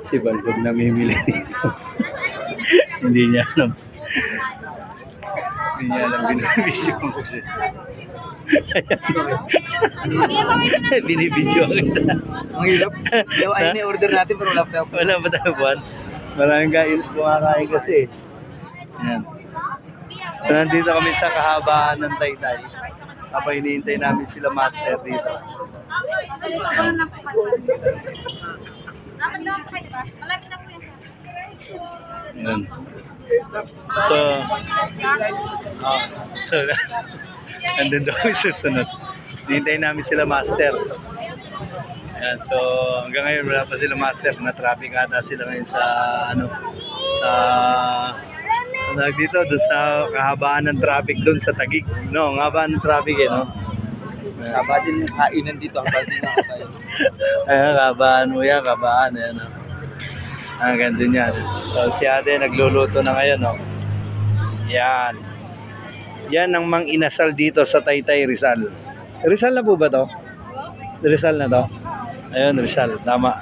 Si Baldog namimili dito. Hindi niya alam. Hindi niya alam binibisyo ko siya. Binibidyo kita. Ang hirap. Yung ayun yung order natin pero wala pa. Wala ba tayo buwan? Maraming kumakain kasi. Ayan. So, nandito kami sa kahabaan ng Taytay. Habang hinihintay namin sila master dito. Ayan. So, nandun daw kami susunod. Hinihintay namin sila master. Ayan, so hanggang ngayon wala pa sila master, na traffic ata sila ngayon sa dito doon sa kahabaan ng traffic doon sa Taguig. No, ang haba ng traffic no. Saba din yung kainan dito, ang bali na tayo. Ayan, kabaan mo yan, kabaan. Ayan, no. Ganda niyan. So si ate nagluluto na ngayon, no. Yan. Yan ang mang inasal dito sa Taytay, Rizal. Rizal na po ba to? Rizal na to? Ayun, Rizal. Tama.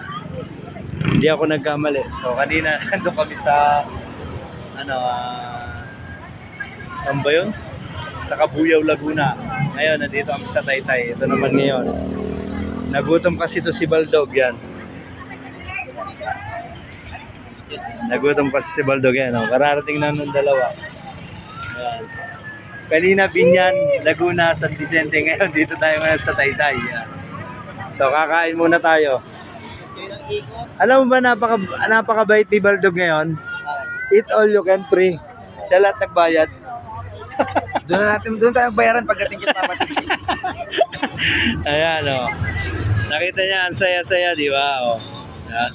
Hindi ako nagkamali. So, kanina nandun kami sa saan ba yun? Sa Kabuyaw, Laguna. Ngayon, nandito kami sa Taytay. Ito naman ngayon. Nagutom kasi to si Baldog, yan. Nagutom kasi si Baldog, yan. Oh. Kararating na nung dalawa. Yan. Kanina, Binyan, Laguna, San Vicente. Ngayon, dito tayo ngayon sa Taytay. Yan. So, kakain muna tayo. Alam mo ba, napakabait ni Baldog ngayon? Eat all you can free. Siya lahat nagbayad. Doon tayo bayaran pagdating kita papatid. Ayan, o. Nakita niya, ang saya-saya, di ba? O. Ayan.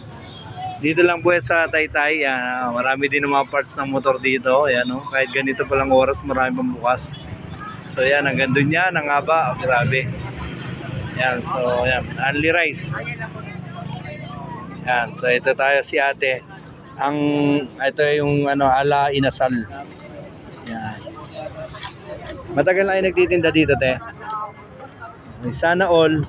Dito lang po sa Taytay. Yan. Marami din ng mga parts ng motor dito. Ayan, o. Kahit ganito palang oras, marami pang bukas. So, yan. Hanggang doon yan. Ang haba. Oh, grabe. Yan. So, yan. Only rice. Yan. So, ito tayo si ate. Ito yung ala inasal. Yan. Matagal na kayo nagtitinda dito, te. Sana all.